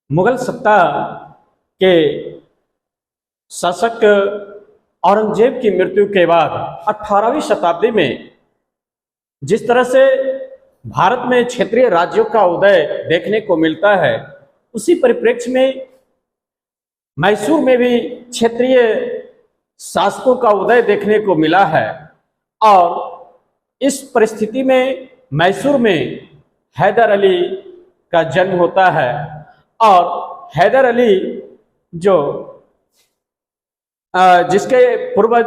मुगल सत्ता के शासक औरंगजेब की मृत्यु के बाद 18वीं शताब्दी में जिस तरह से भारत में क्षेत्रीय राज्यों का उदय देखने को मिलता है, उसी परिप्रेक्ष्य में मैसूर में भी क्षेत्रीय शासकों का उदय देखने को मिला है। और इस परिस्थिति में मैसूर में हैदर अली का जन्म होता है। और हैदर अली जो जिसके पूर्वज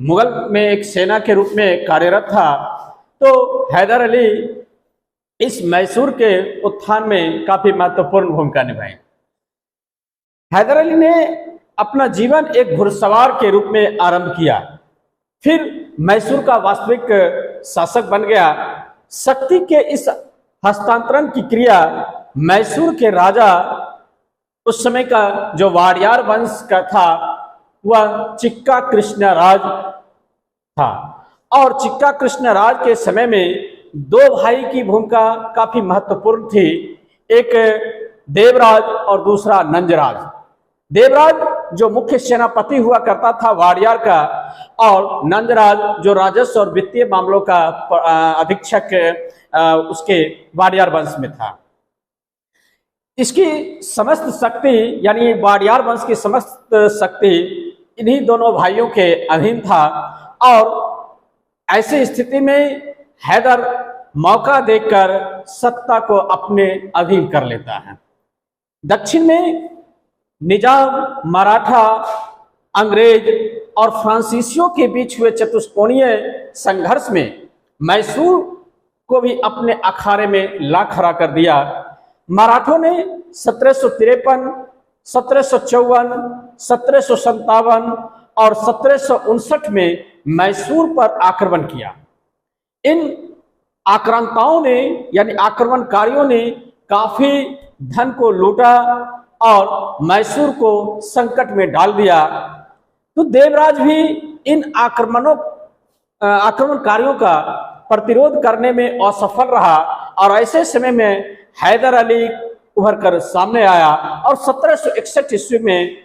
मुगल में एक सेना के रूप में कार्यरत था, तो हैदर अली इस मैसूर के उत्थान में काफी महत्वपूर्ण भूमिका निभाई। हैदर अली ने अपना जीवन एक घुड़सवार के रूप में आरंभ किया, फिर मैसूर का वास्तविक शासक बन गया। शक्ति के इस हस्तांतरण की क्रिया मैसूर के राजा, उस समय का जो वाडियार वंश का था, वह चिक्का कृष्णराज था। और चिक्का कृष्णराज के समय में दो भाई की भूमिका काफी महत्वपूर्ण थी, एक देवराज और दूसरा नंजराज। देवराज जो मुख्य सेनापति हुआ करता था वाडियार का, और नंजराज जो राजस्व और वित्तीय मामलों का अधीक्षक उसके वाडियार वंश में था। इसकी समस्त शक्ति यानी वाडियार वंश की समस्त शक्ति इन्हीं दोनों भाइयों के अधीन था। और ऐसी स्थिति में हैदर मौका देखकर सत्ता को अपने अधीन कर लेता है। दक्षिण में निजाम, मराठा, अंग्रेज और फ्रांसीसियों के बीच हुए चतुष्कोणीय संघर्ष में मैसूर को भी अपने अखाड़े में ला खड़ा कर दिया। मराठों ने 1753, 1754, 1757 और 1759 में मैसूर पर आक्रमण किया। इन आक्रांताओं ने यानी आक्रमणकारियों ने काफी धन को लूटा और मैसूर को संकट में डाल दिया। तो देवराज भी इन आक्रमणकारियों का प्रतिरोध करने में असफल रहा। और ऐसे समय में हैदर अली उभर कर सामने आया और 1761 ईस्वी में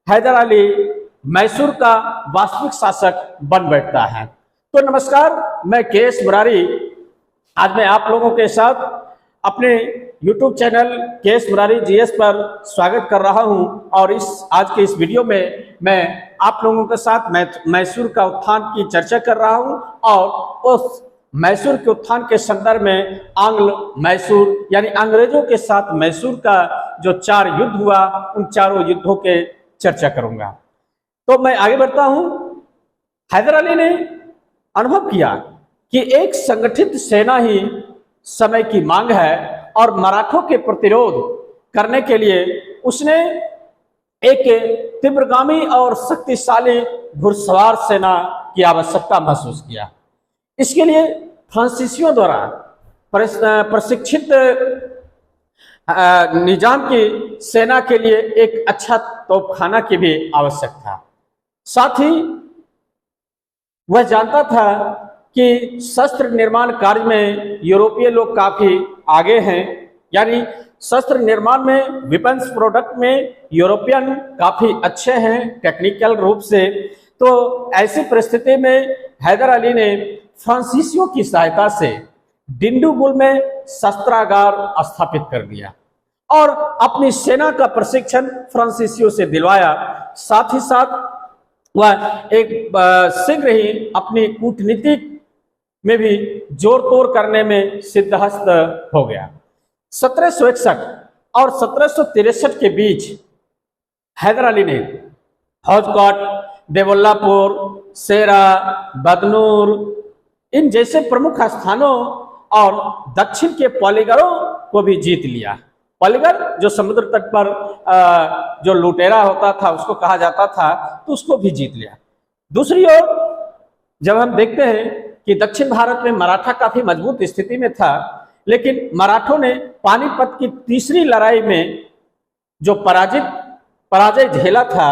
हैदर अली मैसूर का वास्तविक शासक बन बैठता है। तो नमस्कार, मैं के.एस. मुरारी आज मैं आप लोगों के साथ अपने YouTube channel KS. Murari GS. पर स्वागत कर रहा हूं। और आज के इस वीडियो में मैं आप लोगों के साथ मैसूर का उत्थान की चर्चा कर रहा हूं। और उस मैसूर के उत्थान के संदर्भ में आंग्ल मैसूर यानी अंग्रेजों के साथ मैसूर का जो 4 युद्ध हुआ, उन चारों युद्धों के चर्चा करूंगा। तो मैं आगे बढ़ता हूं। हैदर अली ने अनुभव किया कि एक संगठित सेना ही समय की मांग है और मराठों के प्रतिरोध करने के लिए उसने एक तीव्रगामी और शक्तिशाली घुड़सवार सेना की आवश्यकता महसूस किया। इसके लिए फ्रांसीसियों द्वारा प्रशिक्षित निजाम की सेना के लिए एक अच्छा तोपखाना की भी आवश्यक था। साथ ही वह जानता था कि शस्त्र निर्माण कार्य में यूरोपीय लोग काफी आगे हैं, यानी शस्त्र निर्माण में, वेपन्स प्रोडक्ट में यूरोपियन काफी अच्छे हैं टेक्निकल रूप से। तो ऐसी परिस्थिति में हैदर अली ने फ्रांसीसियों की सहायता से डिंडुगुल में शस्त्रागार स्थापित कर दिया और अपनी सेना का प्रशिक्षण फ्रांसीसियों से दिलवाया। साथ ही साथ वह एक शीघ्र ही अपनी कूटनीति में भी जोड़ तोड़ करने में सिद्धहस्त हो गया। 1761 और 1763 के बीच हैदर अली ने हौजकोट, देवल्लापुर, सेरा, बदनूर इन जैसे प्रमुख स्थानों और दक्षिण के पॉलीगरों को भी जीत लिया। पॉलीगर जो समुद्र तट पर जो लुटेरा होता था उसको कहा जाता था, तो उसको भी जीत लिया। दूसरी ओर जब हम देखते हैं कि दक्षिण भारत में मराठा काफी मजबूत स्थिति में था, लेकिन मराठों ने पानीपत की तीसरी लड़ाई में जो पराजय झेला था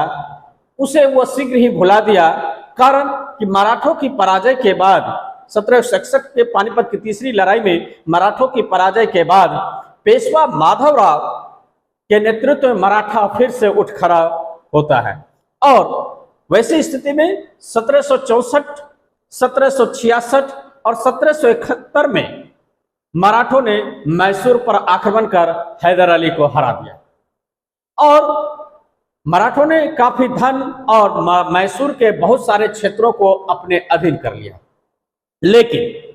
उसे वो शीघ्र ही भुला दिया। कारण कि मराठों की पराजय के बाद 1761 के पानीपत की तीसरी लड़ाई में मराठों की पराजय के बाद पेशवा माधवराव के नेतृत्व में मराठा फिर से उठ खड़ा होता है। और वैसी स्थिति में 1764, 1766 और 1771 में मराठों ने मैसूर पर आक्रमण कर हैदर अली को हरा दिया और मराठों ने काफी धन और मैसूर के बहुत सारे क्षेत्रों को अपने अधीन कर लिया। लेकिन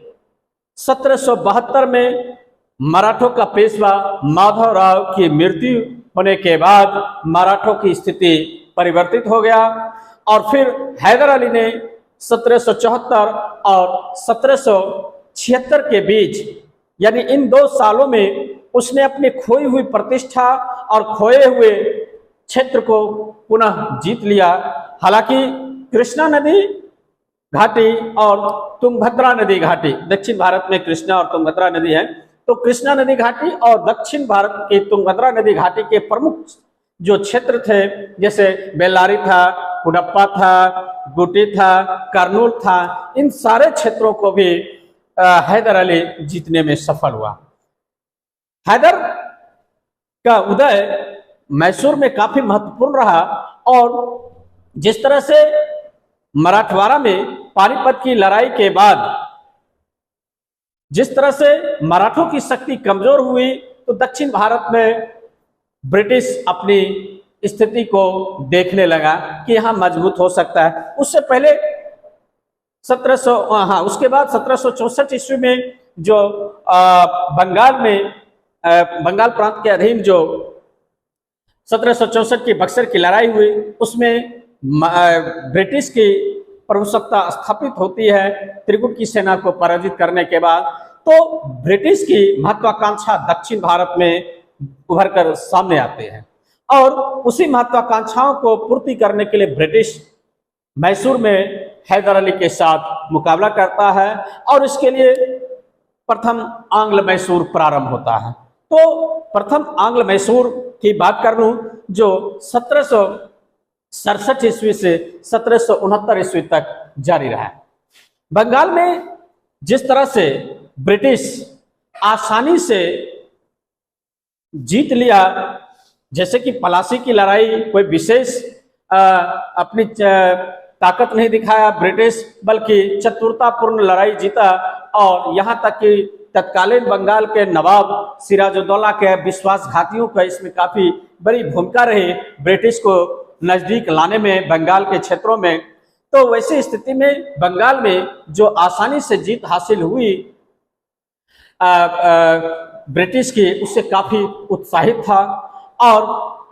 1772 में मराठों का पेशवा माधवराव की मृत्यु होने के बाद मराठों की स्थिति परिवर्तित हो गया और फिर हैदर अली ने 1774 और 1776 के बीच, यानी इन 2 सालों में उसने अपनी खोई हुई प्रतिष्ठा और खोए हुए क्षेत्र को पुनः जीत लिया। हालांकि कृष्णा नदी घाटी और तुंगभद्रा नदी घाटी, दक्षिण भारत में कृष्णा और तुंगभद्रा नदी है, तो कृष्णा नदी घाटी और दक्षिण भारत की तुंगभद्रा नदी घाटी के प्रमुख जो क्षेत्र थे, जैसे बेल्लारी था, कुडप्पा था, गुटी था, कर्नूल था, इन सारे क्षेत्रों को भी हैदर अली जीतने में सफल हुआ। हैदर का उदय मैसूर में काफी महत्वपूर्ण रहा और जिस तरह से मराठवाड़ा में पानीपत की लड़ाई के बाद जिस तरह से मराठों की शक्ति कमजोर हुई, तो दक्षिण भारत में ब्रिटिश अपनी स्थिति को देखने लगा कि यहां मजबूत हो सकता है। उससे पहले उसके बाद 1764 ईस्वी में जो बंगाल प्रांत के अधीन जो 1764 की बक्सर की लड़ाई हुई, उसमें ब्रिटिश की प्रभुसत्ता स्थापित होती है त्रिकुट की सेना को पराजित करने के बाद। तो ब्रिटिश की महत्वाकांक्षा दक्षिण भारत में उभर कर सामने आते हैं और उसी महत्वाकांक्षाओं को पूर्ति करने के लिए ब्रिटिश मैसूर में हैदर अली के साथ मुकाबला करता है और इसके लिए प्रथम आंग्ल मैसूर प्रारंभ होता है। तो प्रथम आंग्ल मैसूर की बात कर लूं जो 1767 ईस्वी से 1769 ईस्वी तक जारी रहा। बंगाल में जिस तरह से ब्रिटिश आसानी से जीत लिया, जैसे कि पलासी की लड़ाई कोई विशेष अपनी ताकत नहीं दिखाया ब्रिटिश, बल्कि चतुरतापूर्ण लड़ाई जीता और यहां तक कि तत्कालीन बंगाल के नवाब सिराजुद्दौला के विश्वासघातियों का इसमें काफी बड़ी भूमिका रही ब्रिटिश को नजदीक लाने में बंगाल के क्षेत्रों में। तो वैसी स्थिति में बंगाल में जो आसानी से जीत हासिल हुई ब्रिटिश की, उससे काफी उत्साहित था और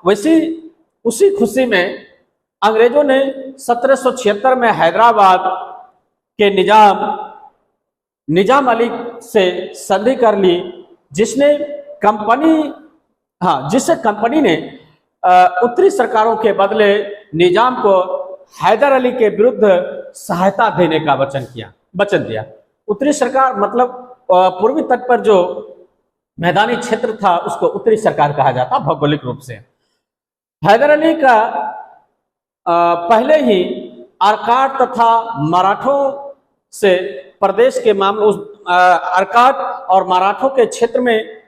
वैसी उसी खुशी में अंग्रेजों ने 1776 में हैदराबाद के निजाम अली से संधि कर ली, जिससे कंपनी ने उत्तरी सरकारों के बदले निजाम को हैदर अली के विरुद्ध सहायता देने का वचन दिया। उत्तरी सरकार मतलब पूर्वी तट पर जो मैदानी क्षेत्र था उसको उत्तरी सरकार कहा जाता भौगोलिक रूप से। हैदर अली का पहले ही अर्काट तथा मराठों से प्रदेश के मामले अर्काट और मराठों के क्षेत्र में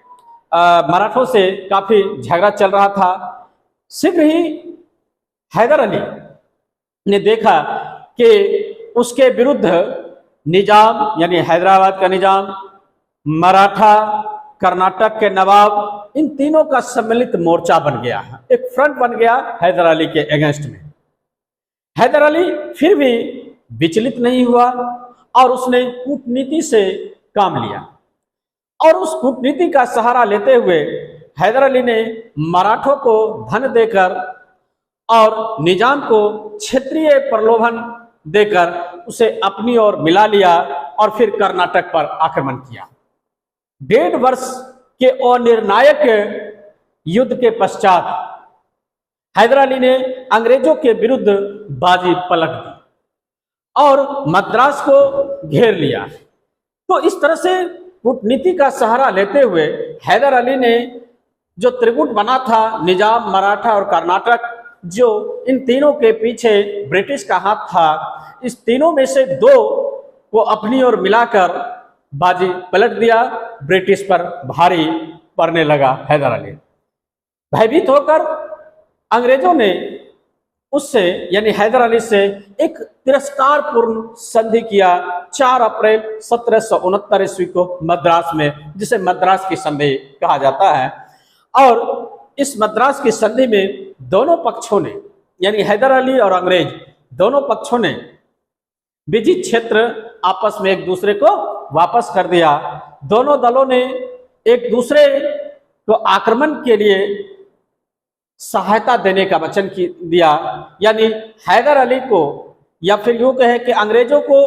मराठों से काफी झगड़ा चल रहा था। शीघ्र ही हैदर अली ने देखा कि उसके विरुद्ध निजाम यानी हैदराबाद का निजाम, मराठा, कर्नाटक के नवाब, इन तीनों का सम्मिलित मोर्चा बन गया, एक फ्रंट बन गया हैदर अली के अगेंस्ट में। हैदर अली फिर भी विचलित नहीं हुआ और उसने कूटनीति से काम लिया और उस कूटनीति का सहारा लेते हुए हैदर अली ने मराठों को धन देकर और निजाम को क्षेत्रीय प्रलोभन देकर उसे अपनी ओर मिला लिया और फिर कर्नाटक पर आक्रमण किया। 1.5 वर्ष के अनिर्णायक युद्ध के पश्चात हैदर अली ने अंग्रेजों के विरुद्ध बाजी पलट दी और मद्रास को घेर लिया। तो इस तरह से कूटनीति का सहारा लेते हुए हैदर अली ने जो त्रिकूट बना था, निजाम, मराठा और कर्नाटक, जो इन तीनों के पीछे ब्रिटिश का हाथ था, इस तीनों में से 2 को अपनी ओर मिलाकर बाजी पलट दिया। ब्रिटिश पर भारी पड़ने लगा हैदर अली। भयभीत होकर अंग्रेजों ने उससे यानी हैदर अली से एक तिरस्कारपूर्ण संधि किया 4 अप्रैल 1769 ईस्वी को मद्रास में, जिसे मद्रास की संधि कहा जाता है। और इस मद्रास की संधि में दोनों पक्षों ने यानी हैदर अली और अंग्रेज दोनों पक्षों ने विजित क्षेत्र आपस में एक दूसरे को वापस कर दिया। दोनों दलों ने एक दूसरे को आक्रमण के लिए सहायता देने का वचन दिया, यानी हैदर अली को या फिर यूं कहे कि अंग्रेजों को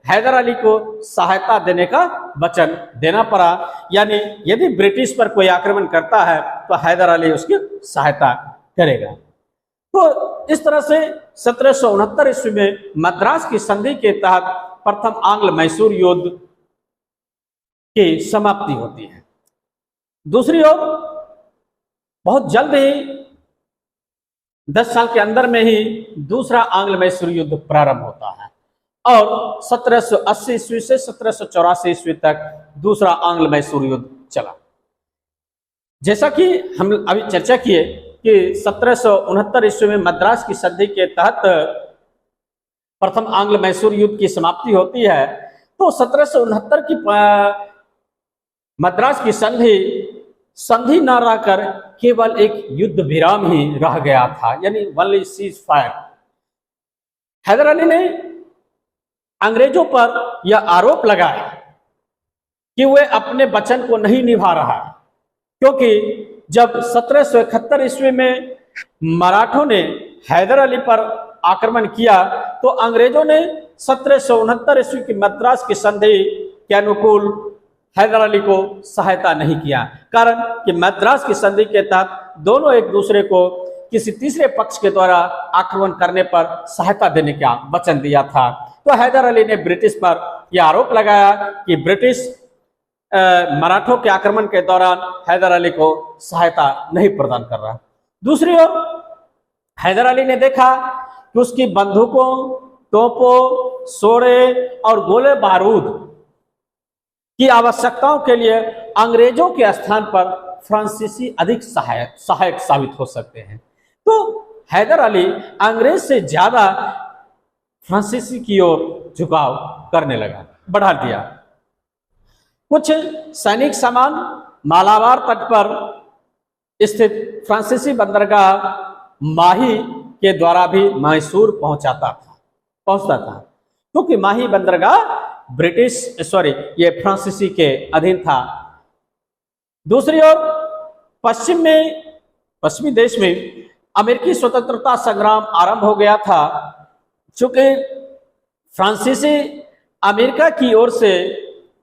हैदर अली को सहायता देने का वचन देना पड़ा। यानी यदि ब्रिटिश पर कोई आक्रमण करता है तो हैदर अली उसकी सहायता करेगा। तो इस तरह से 1769 ईस्वी में मद्रास की संधि के तहत प्रथम आंग्ल मैसूर युद्ध की समाप्ति होती है। दूसरी ओर बहुत जल्द ही 10 साल के अंदर में ही दूसरा आंग्ल मैसूर युद्ध प्रारंभ होता है और 1780 ईस्वी से 1784 ईस्वी तक दूसरा आंग्ल मैसूर युद्ध चला। जैसा कि हम अभी चर्चा किए कि 1769 ईस्वी में मद्रास की संधि के तहत प्रथम आंग्ल मैसूर युद्ध की समाप्ति होती है, तो 1769 की मद्रास की संधि न रहकर केवल एक युद्ध विराम ही रह गया था, यानी only ceasefire. Hyder Ali ने अंग्रेजों पर यह आरोप लगाया कि वे अपने वचन को नहीं निभा रहा, क्योंकि जब 1771 ईस्वी में मराठों ने हैदर अली पर आक्रमण किया तो अंग्रेजों ने 1769 ईस्वी की मद्रास की संधि के अनुकूल हैदर अली को सहायता नहीं किया। कारण कि मद्रास की संधि के तहत दोनों एक दूसरे को किसी तीसरे पक्ष के द्वारा आक्रमण करने पर सहायता देने का वचन दिया था। तो हैदर अली ने ब्रिटिश पर यह आरोप लगाया कि ब्रिटिश मराठों के आक्रमण के दौरान हैदर अली को सहायता नहीं प्रदान कर रहा। दूसरी ओर हैदर अली ने देखा कि उसकी बंदूकों, तोपों, सोरे और गोले बारूद की आवश्यकताओं के लिए अंग्रेजों के स्थान पर फ्रांसीसी अधिक सहायक साबित हो सकते हैं। तो हैदर अली अंग्रेज से ज्यादा फ्रांसीसी की ओर झुकाव करने लगा, बढ़ा दिया। कुछ सैनिक सामान मालाबार तट पर स्थित फ्रांसीसी बंदरगाह माही के द्वारा भी मैसूर पहुंचता था, क्योंकि माही बंदरगाह ये फ्रांसीसी के अधीन था। दूसरी ओर पश्चिमी देश में अमेरिकी स्वतंत्रता संग्राम आरंभ हो गया था, चूंकि फ्रांसीसी अमेरिका की ओर से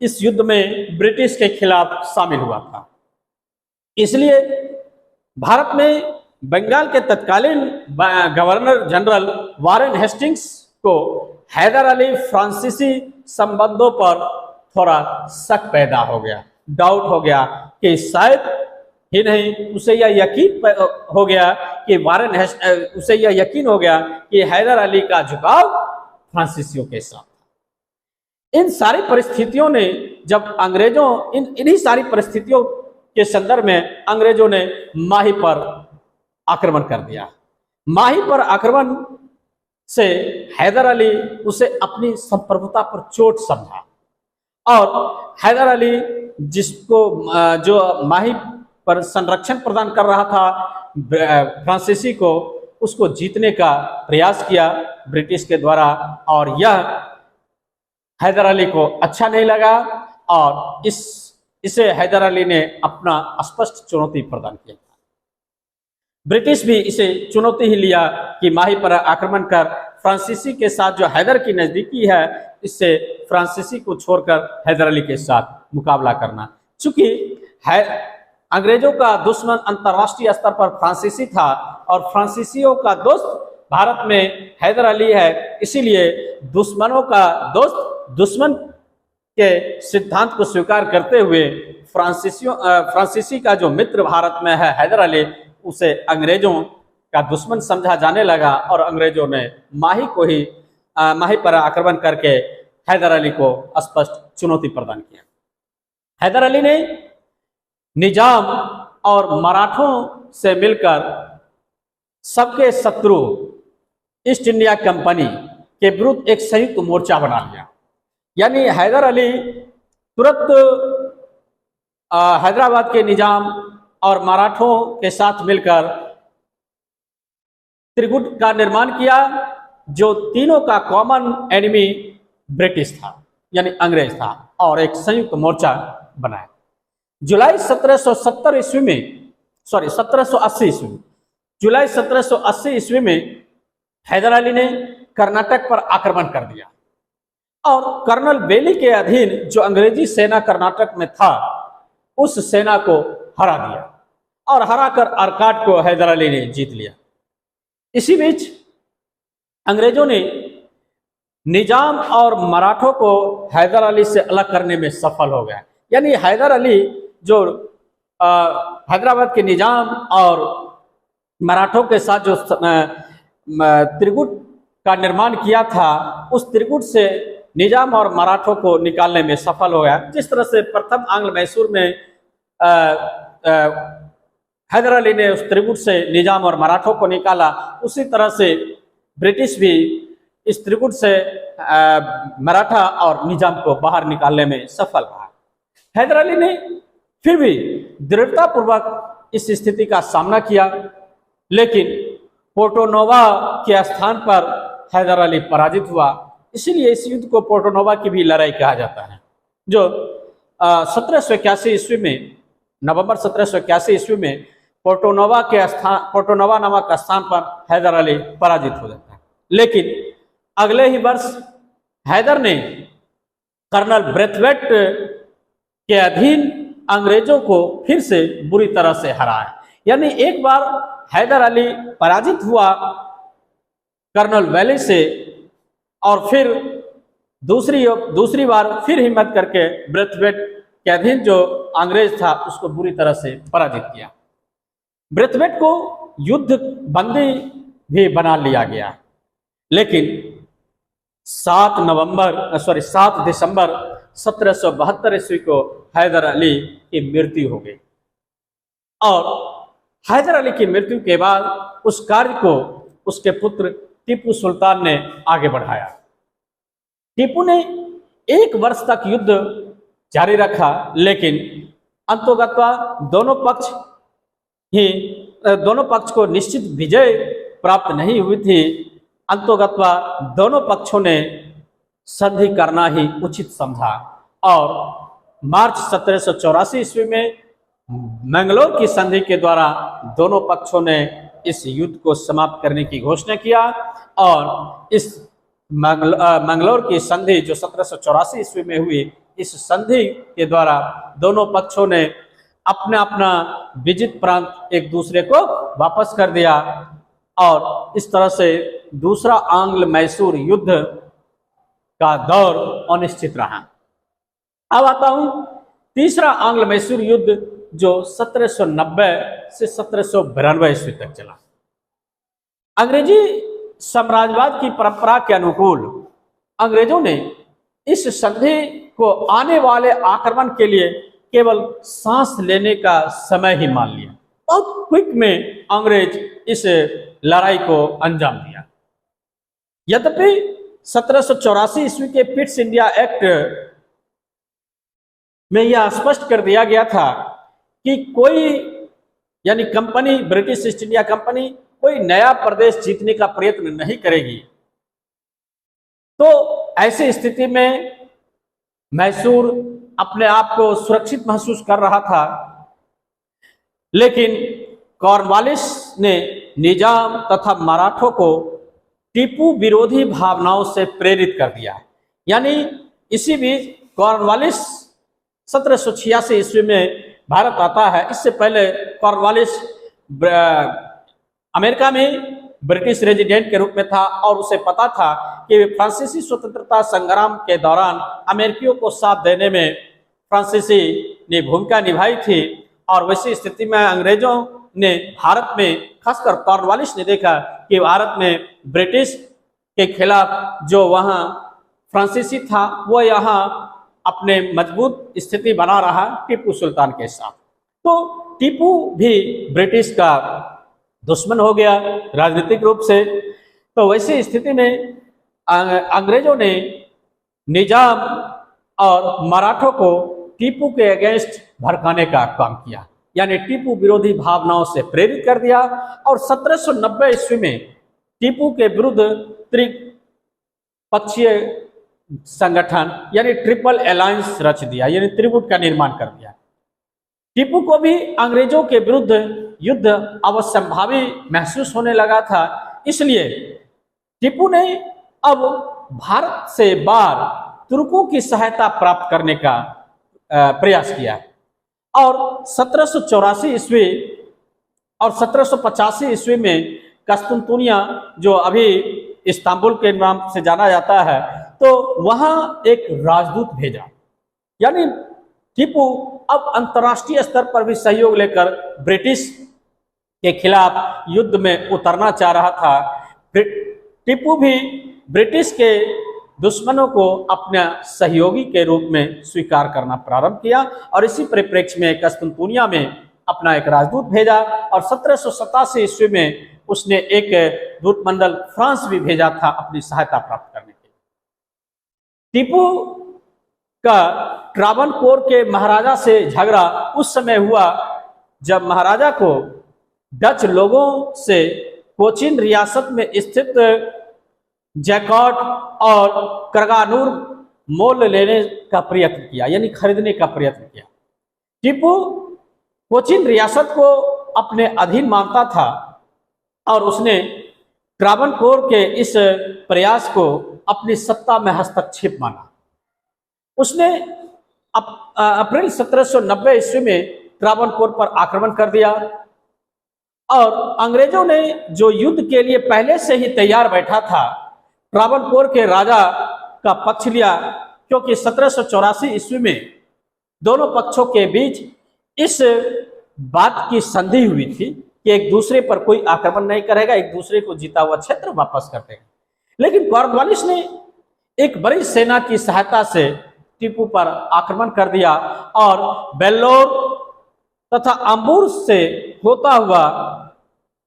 इस युद्ध में ब्रिटिश के खिलाफ शामिल हुआ था। इसलिए भारत में बंगाल के तत्कालीन गवर्नर जनरल वारेन हेस्टिंग्स को हैदर अली फ्रांसीसी संबंधों पर थोड़ा शक पैदा हो गया, डाउट हो गया कि शायद ही नहीं उसे यह यकीन हो गया कि हैदर अली का झुकाव फ्रांसीसियों के साथ। इन सारी परिस्थितियों ने जब अंग्रेजों इन्हीं सारी परिस्थितियों के संदर्भ में अंग्रेजों ने माही पर आक्रमण कर दिया। माही पर आक्रमण से हैदर अली उसे अपनी संप्रभुता पर चोट समझा और हैदर अली जो माही पर संरक्षण प्रदान कर रहा था फ्रांसीसी को, उसको जीतने का प्रयास किया ब्रिटिश के द्वारा, और यह हैदर अली को अच्छा नहीं लगा और इसे हैदर अली ने अपना स्पष्ट चुनौती प्रदान किया। ब्रिटिश भी इसे चुनौती ही लिया कि माही पर आक्रमण कर फ्रांसीसी के साथ जो हैदर की नजदीकी है, इससे फ्रांसीसी को छोड़कर हैदर अली के साथ मुकाबला करना। चूंकि अंग्रेजों का दुश्मन अंतर्राष्ट्रीय स्तर पर फ्रांसीसी था और फ्रांसीसियों का दोस्त भारत में हैदर अली है, इसीलिए दुश्मनों का दोस्त दुश्मन के सिद्धांत को स्वीकार करते हुए फ्रांसीसी का जो मित्र भारत में है हैदर अली, उसे अंग्रेजों का दुश्मन समझा जाने लगा और अंग्रेजों ने माही पर आक्रमण करके हैदर अली को स्पष्ट चुनौती प्रदान किया। हैदर अली ने निजाम और मराठों से मिलकर सबके शत्रु ईस्ट इंडिया कंपनी के विरुद्ध एक संयुक्त मोर्चा बना लिया। यानी हैदर अली तुरंत हैदराबाद के निजाम और मराठों के साथ मिलकर त्रिगुट का निर्माण किया, जो तीनों का कॉमन एनिमी ब्रिटिश था यानी अंग्रेज था, और एक संयुक्त मोर्चा बनाया। जुलाई 1770 ईस्वी में, सॉरी 1780 ईस्वी में, जुलाई 1780 ईस्वी में हैदर अली ने कर्नाटक पर आक्रमण कर दिया और कर्नल बेली के अधीन जो अंग्रेजी सेना कर्नाटक में था उस सेना को हरा दिया और हराकर अर्काट को हैदर अली ने जीत लिया। इसी बीच अंग्रेजों ने निजाम और मराठों को हैदर अली से अलग करने में सफल हो गया। यानी हैदर अली जो हैदराबाद के निजाम और मराठों के साथ जो त्रिगुट का निर्माण किया था, उस त्रिगुट से निजाम और मराठों को निकालने में सफल हो गया। जिस तरह से प्रथम आंग्ल मैसूर में हैदर अली ने उस त्रिगुट से निजाम और मराठों को निकाला, उसी तरह से ब्रिटिश भी इस त्रिगुट से मराठा और निजाम को बाहर निकालने में सफल रहा। हैदर अली ने फिर भी दृढ़तापूर्वक इस स्थिति का सामना किया, लेकिन पोर्टोनोवा के स्थान पर हैदर अली पराजित हुआ। इसीलिए इस युद्ध को पोर्टोनोवा की भी लड़ाई कहा जाता है, जो 1781 ईस्वी में, नवंबर 1781 ईस्वी में पोर्टोनोवा नामक स्थान पर हैदर अली पराजित हो जाता है। लेकिन अगले ही वर्ष हैदर ने कर्नल ब्रेथवेट के अधीन अंग्रेजों को फिर से बुरी तरह से हराया। यानी एक बार हैदर अली पराजित हुआ कर्नल वैली से, और फिर दूसरी बार फिर हिम्मत करके ब्रेथवेट के अधीन जो अंग्रेज था उसको बुरी तरह से पराजित किया। ब्रेथवेट को युद्ध बंदी भी बना लिया गया, लेकिन 7 दिसंबर 1772 ईस्वी को हैदर अली की मृत्यु हो गई। और हैदर अली की मृत्यु के बाद उस कार्य को उसके पुत्र टीपू सुल्तान ने आगे बढ़ाया। टीपू ने 1 वर्ष तक युद्ध जारी रखा, लेकिन अंततोगत्वा दोनों पक्ष को निश्चित विजय प्राप्त नहीं हुई थी। अंततोगत्वा दोनों पक्षों ने संधि करना ही उचित समझा और मार्च 1784 ईस्वी में मैंगलोर की संधि के द्वारा दोनों पक्षों ने इस युद्ध को समाप्त करने की घोषणा किया। और इस मैंगलोर की संधि जो 1784 ईस्वी में हुई, इस संधि के द्वारा दोनों पक्षों ने अपना अपना विजित प्रांत एक दूसरे को वापस कर दिया और इस तरह से दूसरा आंग्ल मैसूर युद्ध का दौर अनिश्चित रहा। अब आता हूं तीसरा आंग्ल मैसूर युद्ध जो 1790 से 1792 ईस्वी तक चला। अंग्रेजी साम्राज्यवाद की परंपरा के अनुकूल अंग्रेजों ने इस संधि को आने वाले आक्रमण के लिए केवल सांस लेने का समय ही मान लिया। बहुत क्विक में अंग्रेज इस लड़ाई को अंजाम दिया। यद्यपि 1784 ईस्वी के पिट्स इंडिया एक्ट में यह स्पष्ट कर दिया गया था कि कोई यानी company, British east India company कोई नया प्रदेश जीतने का प्रयत्न नहीं करेगी। तो ऐसी स्थिति में मैसूर अपने आप को सुरक्षित महसूस कर रहा था, लेकिन कॉर्नवालिस ने निजाम तथा मराठों को टीपू विरोधी भावनाओं से प्रेरित कर दिया। यानी इसी बीच कॉर्नवालिस 1786 ईस्वी में भारत आता है। इससे पहले कॉर्नवालिस अमेरिका में ब्रिटिश रेजिडेंट के रूप में था और उसे पता था कि फ्रांसीसी स्वतंत्रता संग्राम के दौरान अमेरिकियों को साथ देने में फ्रांसीसी ने भूमिका निभाई थी। और वैसी स्थिति में अंग्रेजों ने भारत में, खासकर कॉर्नवालिस ने देखा कि भारत में ब्रिटिश के खिलाफ जो वहाँ फ्रांसीसी था, वो यहाँ अपने मजबूत स्थिति बना रहा टीपू सुल्तान के साथ। तो टीपू भी ब्रिटिश का दुश्मन हो गया राजनीतिक रूप से। तो वैसी स्थिति में अंग्रेजों ने निजाम और मराठों को टीपू के अगेंस्ट भड़काने का काम किया, यानी टीपू विरोधी भावनाओं से प्रेरित कर दिया। और 1790 ईस्वी में टीपू के विरुद्ध त्रिपक्षीय संगठन यानी ट्रिपल अलायंस रच दिया, यानी त्रिगुट का निर्माण कर दिया। टीपू को भी अंग्रेजों के विरुद्ध युद्ध अवश्यंभावी महसूस होने लगा था, इसलिए टीपू ने अब भारत से बाहर तुर्कों की सहायता प्राप्त करने का प्रयास किया और 1784 ईस्वी और 1785 ईस्वी में कस्तुनतुनिया, जो अभी इस्तांबुल के नाम से जाना जाता है, तो वहां एक राजदूत भेजा। यानी टीपू अब अंतर्राष्ट्रीय स्तर पर भी सहयोग लेकर ब्रिटिश के खिलाफ युद्ध में उतरना चाह रहा था। टीपू भी ब्रिटिश के दुश्मनों को अपना सहयोगी के रूप में स्वीकार करना प्रारंभ किया और इसी परिप्रेक्ष्य में कस्तुनतुनिया में अपना एक राजदूत भेजा और 1787 ईस्वी में उसने एक दूतमंडल फ्रांस भी भेजा था अपनी सहायता प्राप्त करने के लिए। टीपू का ट्रावनकोर के महाराजा से झगड़ा उस समय हुआ जब महाराजा को डच लोगों से कोचीन रियासत में स्थित जैकॉट और करगानूर मोल लेने का प्रयत्न किया, यानी खरीदने का प्रयत्न किया। टीपू कोचीन रियासत को अपने अधीन मानता था और उसने ट्रावनकोर के इस प्रयास को अपनी सत्ता में हस्तक्षेप माना। उसने अप्रैल 1790 ईस्वी में ट्रावनकोर पर आक्रमण कर दिया और अंग्रेजों ने जो युद्ध के लिए पहले से ही तैयार बैठा था, ट्रावनकोर के राजा का पक्ष लिया, क्योंकि 1784 ईस्वी में दोनों पक्षों के बीच इस बात की संधि हुई थी कि एक दूसरे पर कोई आक्रमण नहीं करेगा, एक दूसरे को जीता हुआ क्षेत्र वापस कर देगा। लेकिन कॉर्नवालिस ने एक बड़ी सेना की सहायता से टीपू पर आक्रमण कर दिया और बेल्लोर तथा अम्बूर से होता हुआ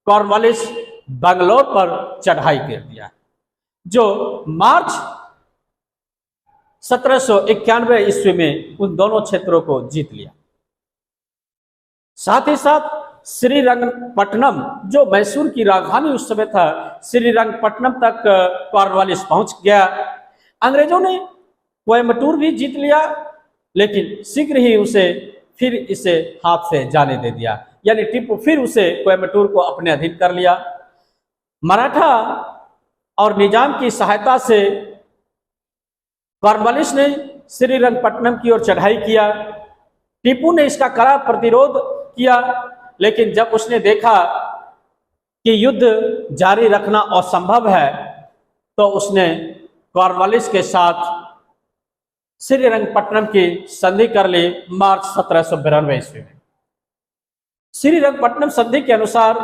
कॉर्नवालिस बंगलौर पर चढ़ाई कर दिया, जो मार्च 1791 ईस्वी में उन दोनों क्षेत्रों को जीत लिया। साथ ही साथ श्रीरंगपट्टनम, जो मैसूर की राजधानी उस समय था, श्रीरंगपट्टनम तक कॉर्नवालिस पहुंच गया। अंग्रेजों ने कोयम्बटूर भी जीत लिया, लेकिन शीघ्र ही इसे हाथ से जाने दे दिया, यानी टीपू फिर उसे कोयम्बटूर को अपने अधीन कर लिया। मराठा और निजाम की सहायता से कॉर्नवालिस ने श्रीरंगपट्टनम की ओर चढ़ाई किया। टीपू ने इसका कड़ा प्रतिरोध किया, लेकिन जब उसने देखा कि युद्ध जारी रखना असंभव है, तो उसने कॉर्नवालिस के साथ श्रीरंगपट्टनम की संधि कर ली मार्च 1792 ईस्वी में। श्रीरंगपट्टनम संधि के अनुसार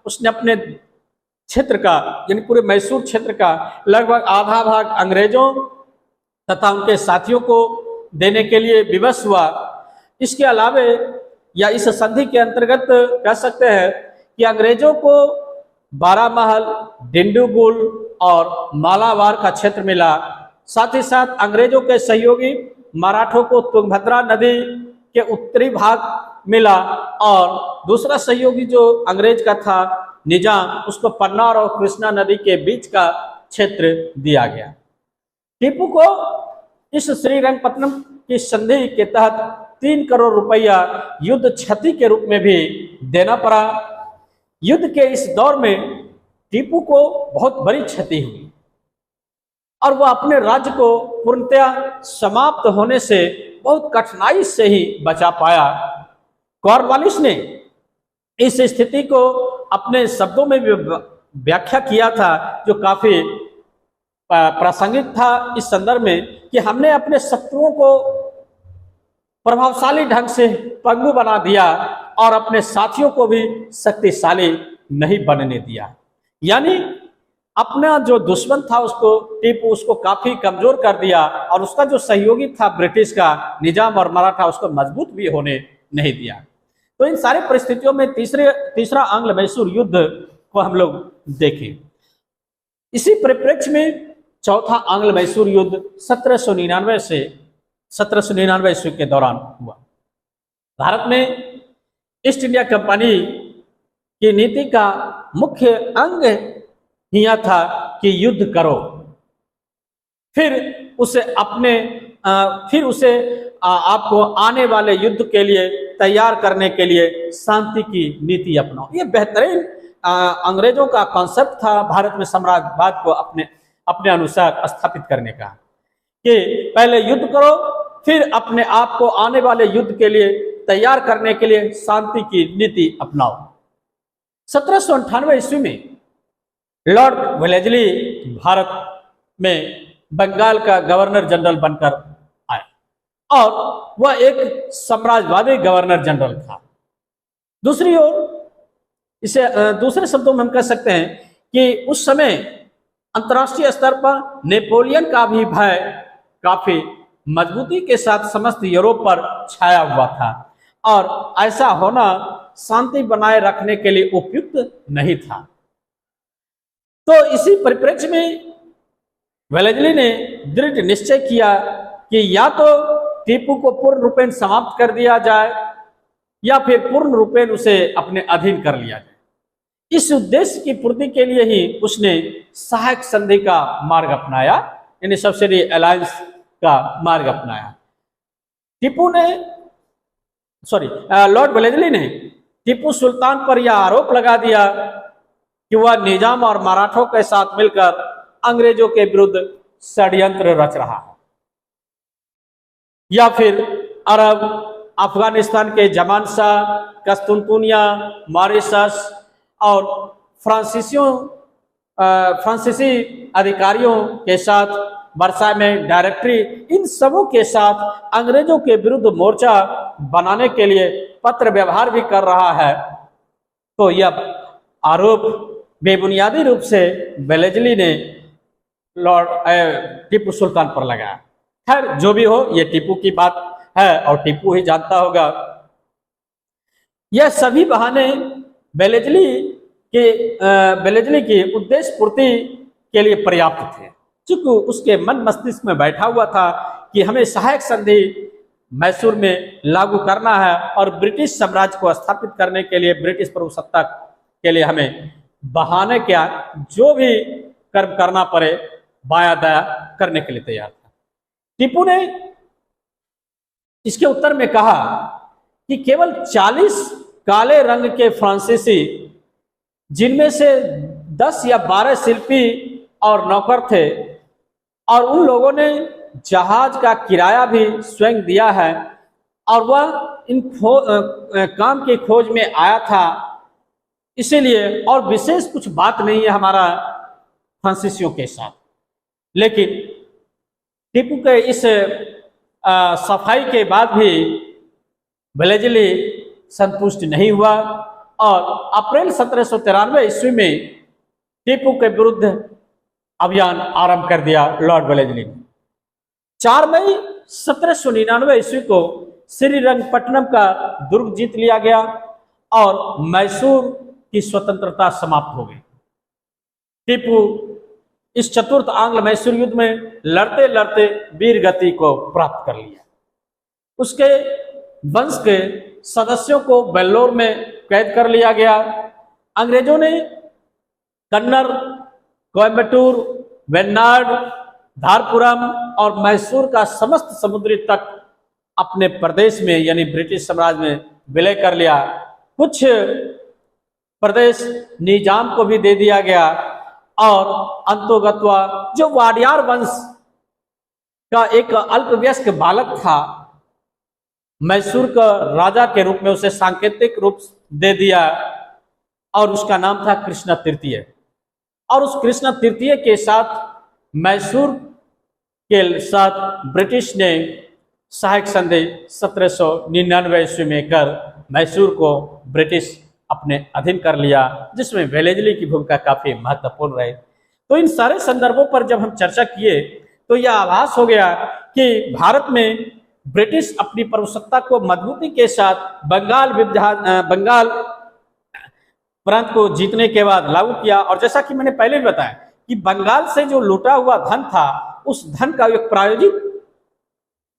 उसने अपने क्षेत्र का, यानी पूरे मैसूर क्षेत्र का लगभग आधा भाग अंग्रेजों तथा उनके साथियों को देने के लिए विवश हुआ। इसके अलावे या इस संधि के अंतर्गत कह सकते हैं कि अंग्रेजों को बारामहल, डिंडीगुल और मालाबार का क्षेत्र मिला। साथ ही साथ अंग्रेजों के सहयोगी मराठों को तुंगभद्रा नदी के उत्तरी भाग मिला और दूसरा सहयोगी जो अंग्रेज का था निजाम, उसको पन्नार और कृष्णा नदी के बीच का क्षेत्र दिया गया। टीपू को इस श्रीरंगपट्टनम की संधि के तहत 3 करोड़ रुपया युद्ध क्षति के रूप में भी देना पड़ा। युद्ध के इस दौर में टीपू को बहुत बड़ी क्षति हुई और वह अपने राज्य को पूर्णतः समाप्त होने से बहुत कठिनाई से ही बचा पाया। कॉर्नवालिस ने इस स्थिति को अपने शब्दों में व्याख्या किया था, जो काफी प्रासंगिक था इस संदर्भ में, कि हमने अपने शत्रुओं को प्रभावशाली ढंग से पंगु बना दिया और अपने साथियों को भी शक्तिशाली नहीं बनने दिया। यानी अपना जो दुश्मन था टीपू उसको काफी कमजोर कर दिया और उसका जो सहयोगी था ब्रिटिश का निजाम और मराठा, उसको मजबूत भी होने नहीं दिया। तो तो इन सारी परिस्थितियों में तीसरा आंग्ल मैसूर युद्ध को हम लोग देखें। इसी परिप्रेक्ष्य में चौथा आंग्ल मैसूर युद्ध 1799 से 1799 ईस्वी के दौरान हुआ। भारत में ईस्ट इंडिया कंपनी की नीति का मुख्य अंग यह था कि युद्ध करो, फिर उसे आपको आने वाले युद्ध के लिए तैयार करने के लिए शांति की नीति अपनाओ। ये बेहतरीन अंग्रेजों का कॉन्सेप्ट था भारत में साम्राज्यवाद को अपने अनुसार स्थापित करने का, कि पहले युद्ध करो, फिर अपने आप को आने वाले युद्ध के लिए तैयार करने के लिए शांति की नीति अपनाओ। 1798 ईस्वी में लॉर्ड वेलेस्ली भारत में बंगाल का गवर्नर जनरल बनकर आए और वह एक साम्राज्यवादी गवर्नर जनरल था। दूसरी ओर इसे दूसरे शब्दों में हम कह सकते हैं कि उस समय अंतर्राष्ट्रीय स्तर पर नेपोलियन का भी भय काफी मजबूती के साथ समस्त यूरोप पर छाया हुआ था और ऐसा होना शांति बनाए रखने के लिए उपयुक्त नहीं था। तो इसी परिप्रेक्ष्य में वेलेस्ली ने दृढ़ निश्चय किया कि या तो टीपू को पूर्ण रूपेण समाप्त कर दिया जाए या फिर पूर्ण रूपेण उसे अपने अधीन कर लिया जाए। इस उद्देश्य की पूर्ति के लिए ही उसने सहायक संधि का मार्ग अपनाया, यानी सब्सिडी अलायंस का मार्ग अपनाया। लॉर्ड वेलेस्ली ने टीपू सुल्तान पर यह आरोप लगा दिया कि वह निजाम और मराठों के साथ मिलकर अंग्रेजों के विरुद्ध षड्यंत्र रच रहा है, या फिर अरब, अफगानिस्तान के जमान शाह, कस्तुनतुनिया, मॉरिशस और फ्रांसीसी अधिकारियों के साथ वर्साय में डायरेक्टरी, इन सबों के साथ अंग्रेजों के विरुद्ध मोर्चा बनाने के लिए पत्र व्यवहार भी कर रहा है। तो यह आरोप बेबुनियादी रूप से वेलेस्ली ने लॉर्ड टीपू सुल्तान पर लगाया। खैर जो भी हो, ये टीपू की बात है और टीपू ही जानता होगा। यह सभी बहाने वेलेस्ली की उद्देश्य पूर्ति के लिए पर्याप्त थे, चूंकि उसके मन मस्तिष्क में बैठा हुआ था कि हमें सहायक संधि मैसूर में लागू करना है और ब्रिटिश साम्राज्य को स्थापित करने के लिए, ब्रिटिश प्रभुसत्ता के लिए हमें बहाने क्या जो भी कर्म करना पड़े बाया दाया करने के लिए तैयार था। टीपू ने इसके उत्तर में कहा कि केवल 40 काले रंग के फ्रांसीसी, जिनमें से 10 या 12 शिल्पी और नौकर थे, और उन लोगों ने जहाज का किराया भी स्वयं दिया है और वह इन काम की खोज में आया था, इसीलिए और विशेष कुछ बात नहीं है हमारा फ्रांसीसियों के साथ। लेकिन टीपू के इस सफाई के बाद भी वेलेस्ली संतुष्ट नहीं हुआ और अप्रैल 1793 ईस्वी में टीपू के विरुद्ध अभियान आरंभ कर दिया लॉर्ड वेलेस्ली ने। 4 मई 1799 ईस्वी को श्रीरंगपट्टनम का दुर्ग जीत लिया गया और मैसूर की स्वतंत्रता समाप्त हो गई। टीपू इस चतुर्थ आंग्ल मैसूर युद्ध में लड़ते लड़ते वीर गति को प्राप्त कर लिया। उसके वंश के सदस्यों को वेल्लोर में कैद कर लिया गया। अंग्रेजों ने कन्नर, कोयम्बटूर, वेन्नाड, धारपुरम और मैसूर का समस्त समुद्री तट अपने प्रदेश में यानी ब्रिटिश साम्राज्य में विलय कर लिया। कुछ प्रदेश निजाम को भी दे दिया गया और अंतोगत्वा जो वाडियार वंश का एक अल्पवयस्क बालक था, मैसूर का राजा के रूप में उसे सांकेतिक रूप दे दिया और उसका नाम था कृष्ण तृतीय। और उस कृष्ण तृतीय के साथ मैसूर के साथ ब्रिटिश ने सहायक संधि 1799 ईस्वी में कर मैसूर को ब्रिटिश अपने अधीन कर लिया, जिसमें वेलेस्ली की भूमिका काफी महत्वपूर्ण रही। तो इन सारे संदर्भों पर जब हम चर्चा किए तो यह आभास हो गया कि भारत में ब्रिटिश अपनी प्रभुसत्ता को मजबूती के साथ बंगाल प्रांत को जीतने के बाद लागू किया। और जैसा कि मैंने पहले भी बताया कि बंगाल से जो लूटा हुआ धन था, उस धन का एक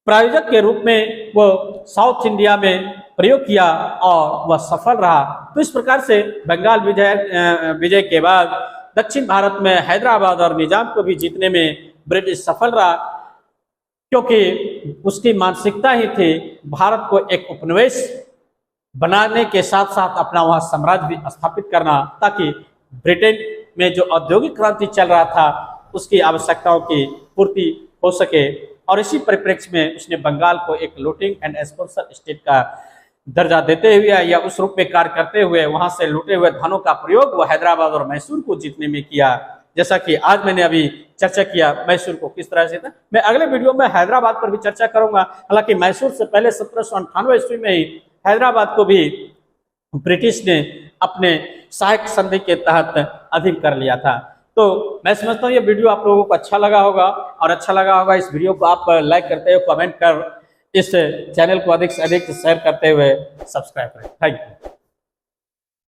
प्रायोजक के रूप में वो साउथ इंडिया में प्रयोग किया और वह सफल रहा। तो इस प्रकार से बंगाल विजय के बाद दक्षिण भारत में हैदराबाद और निजाम को भी जीतने में ब्रिटिश सफल रहा, क्योंकि उसकी मानसिकता ही थी भारत को एक उपनिवेश बनाने के साथ साथ अपना वहां साम्राज्य भी स्थापित करना, ताकि ब्रिटेन में जो औद्योगिक क्रांति चल रहा था उसकी आवश्यकताओं की पूर्ति हो सके। और इसी परिप्रेक्ष्य में उसने बंगाल को एक लूटिंग एंड स्पॉन्सर स्टेट का दर्जा देते हुए या उस रूप में कार्य करते हुए वहां से लूटे हुए धनों का प्रयोग वह हैदराबाद और मैसूर को जीतने में किया। जैसा कि आज मैंने अभी चर्चा किया मैसूर को किस तरह से था। मैं अगले वीडियो में हैदराबाद पर भी चर्चा करूंगा। हालांकि मैसूर से पहले 1798 ईस्वी में ही हैदराबाद को भी ब्रिटिश ने अपने सहायक संधि के तहत अधीन कर लिया था। तो मैं समझता हूँ ये वीडियो आप लोगों को अच्छा लगा होगा, और अच्छा लगा होगा इस वीडियो को आप लाइक करते हुए, कमेंट कर इस चैनल को अधिक से अधिक शेयर करते हुए सब्सक्राइब करें। Thank you.